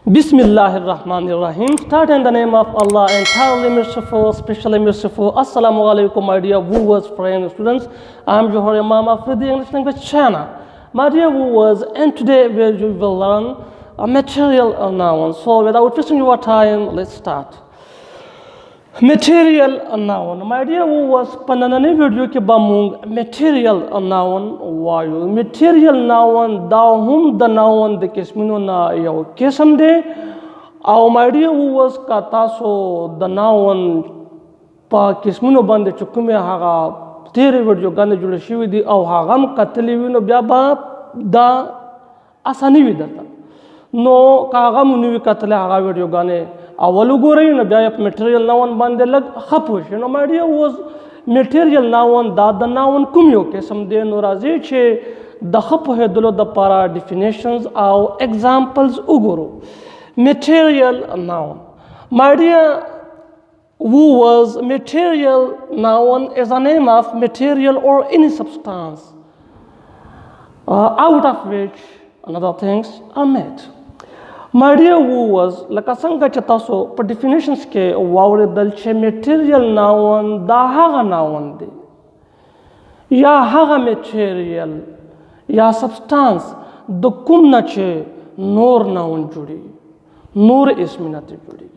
Bismillahirrahmanirrahim. Start in the name of Allah, entirely merciful, specially merciful. Assalamu alaikum, my dear viewers, friends, students. I'm Johar Imam of the English language channel. My dear viewers, and today we will learn a material noun. So without wasting your time, let's start. Material noun. My dear viewers, pananani video ke bamung material noun wayu. Material noun da hum the noun de kismino na yau kisam de. Our my dear viewers ka taso the noun pa kismino bande chukume haga tere video gane jule shiwi di au hagam katli wino biaba da asani vidata. No kagam univi katli haga video gane. Awalu gore na biya material noun bande lag khapush. You know, my dear was material noun da the noun kumyo ke samde norazi che the khapuhe dulo the para definitions or examples uguru. Material noun. My dear, who was material noun is a name of material or any substance out of which another things are made. My dear viewers, like a sanga chataso, per definitions ke wawre dalche material noun da haga noun de. Ya haga material, ya substance, the kumna che nor noun judi. Nor isminati judi.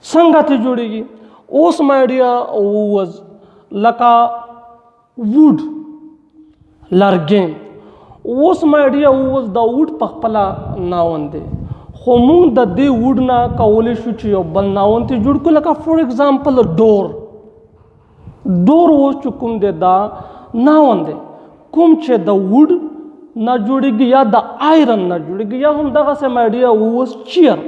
Sangati judi. Os my dear was like a wood largin. Os my dear was the wood pakpala noun de. Homung the day would na kaole shuchi of balnawanti judkulaka, for example, a door. Door was chukum de da nawande. Kumche the wood na judigia the iron na judigia hum daga se my dear was cheer.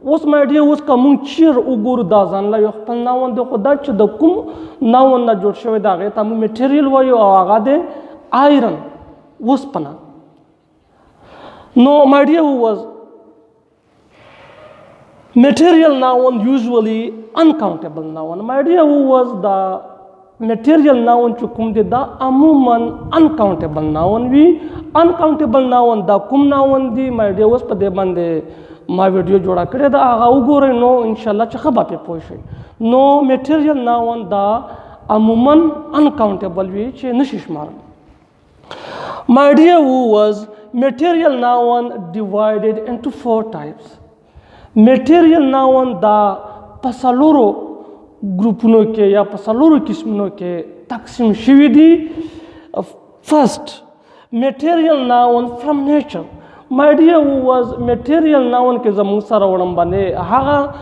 Was my dear was kamung cheer ugur dazan la yohpal nawande hodach the kum nawan na jodshawe dage tamu material wayo agade iron was pana. No, my dear was material noun usually uncountable noun. My dear, who was the material noun chukum de da amuman uncountable noun. We uncountable noun da kum noun di my dear was pade bande my video joda kare da aga ugore no inshallah chakaba pe poishe. No material noun da amuman uncountable we che nishishmar. My dear, who was material noun divided into 4 types. Material noun da pasaluro grupuno ke ya pasaluro kismino ke taksim shividi. First, material noun from nature. My dear, who was material noun ke zamung sara wadambane haga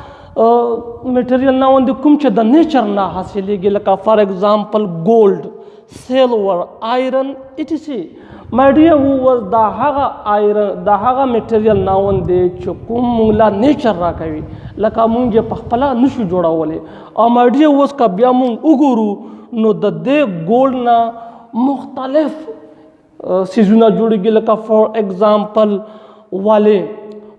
material noun de kumche the nature na hasili gilaka, for example, gold, silver, iron, etc. My dear, who was the haga iron, the haga material noun de chukum mungla nature rakavi, laka munge pakpala nushu joda wale. Or my dear was kabyamung uguru no the de gold na mukhtalif sizuna judigi laka, for example, wale.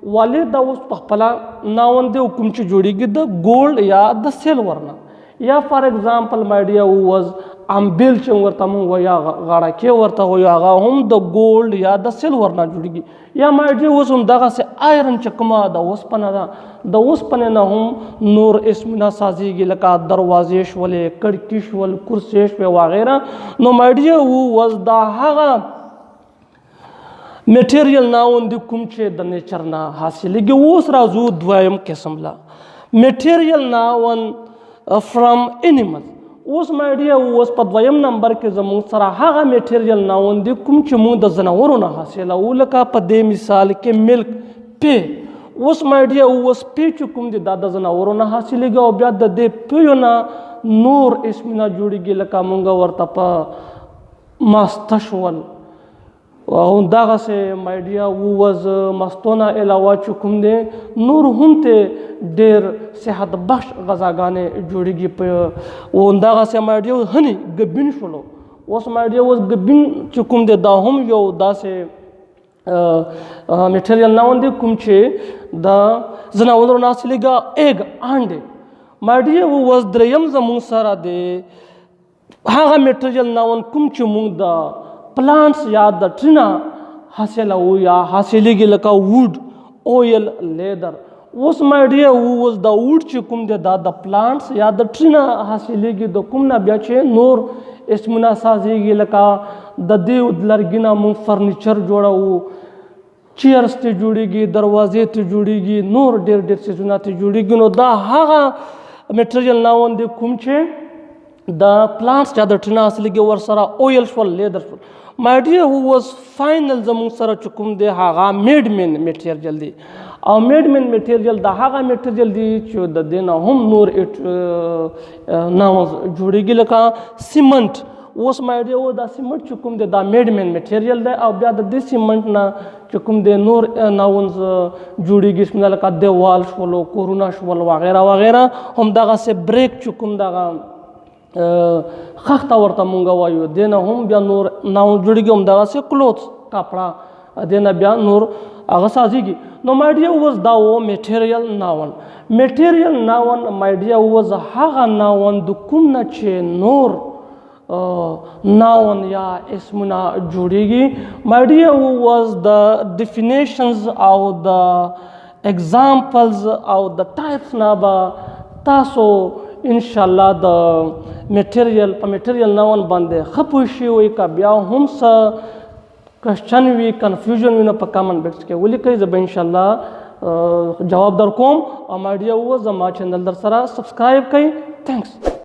Wale da was pakpala noun de ukumchi judigi the gold ya the silver na. Ya for example, my dear, who was ambil chungar tamu waya gara ke warta hoya ga hum the gold ya the silver na judigi. Ya my dear was daga se iron chakma da was panada the was panena hum nur ismina sazi gilaka darwazesh wale kadkish wal kursesh pe wagera. No my dear, who was the haga material noun di kumche the nature na hasiligi was razu dwayam kesamla. Material noun from animal. Was my dear was padvayam number ke zamung sara haga material noun di kumche mu da zanawaro na hasila ulaka pade misal ke milk pe. Was my dear was pe chukum di dada zanawaro na hasiliga obya da de peyona nur ismina judigi laka munga wartapa mastashwal. Daga se my dear, who was mastona elawa chukum de nur humte der sehat bash gazagane judigi pe. Daga se my dear honey gabin sholo. Was my dear was gabin chukum de da hum yo da se material noun de kumche da zanawalo nasiliga egg ande. My dear, who was drayam zamung sara de haga material noun kumche mung da plants ya the trina hasela ya hasiligi laka wood, oil, leather. اوس ما ډیر اوس د وډ چې کوم دی دا د پلانټس یا د ټری نه حاصلېږي د کوم نه بیا چې نور اسمونه سازېږي لکه د دې لرګي نه موږ فرنیچر جوړوو، چیرز ته جوړیږي، دروازې ته جوړیږي، نور ډېر ډېر څیزونه ته جوړیږي. نو دا هغه میټریل ناون دی کوم چې د پلانټس یا د ټری نه حاصلېږي، ورسره اویل شول، لیدر شول. مای ډیر هو واز فاینل زموږ سره چې کوم دی هغه میډ مین میټریل دی، او میډ مین میټریل د هغه میټریل دی چې د دې نه هم نور ناونز جوړیږي لکه سیمنټ. اوس مای ډیر دا سیمنټ چې کوم دی دا میډ مین میټریل دی، او بیا د دې سیمنټ نه چې کوم دی نور ناونز جوړیږي اسمونه لکه دیوال شولو، کورونه شول وغیره وغیره. همدغسې بریک چې کوم دغه خښته ورته مونږ وایو، دې نه هم بیا نور ناون جوړیږي. همدغسې کلوتس کپړه دې نه بیا نور هغه سازیږي. نو مای ډیر اوس دا و میټریل ناون. میټریل ناون مای ډیر اوس هغه ناون د کوم نه چې نور noun یا اسمونه جوړیږي. My dear was the definitions او the examples او the types نه به تاسو انشاءالله د میټریل په میټریل noun باندې ښه پوه شوي. که بیا هم څه کوشچن وي، کنفیوژن وي، نو په کامن باکس کې ولیکئ، زه به انشاءالله جواب در کوم. او my dear زما چینل در سره سبسکرایب کړئ. تھینکس.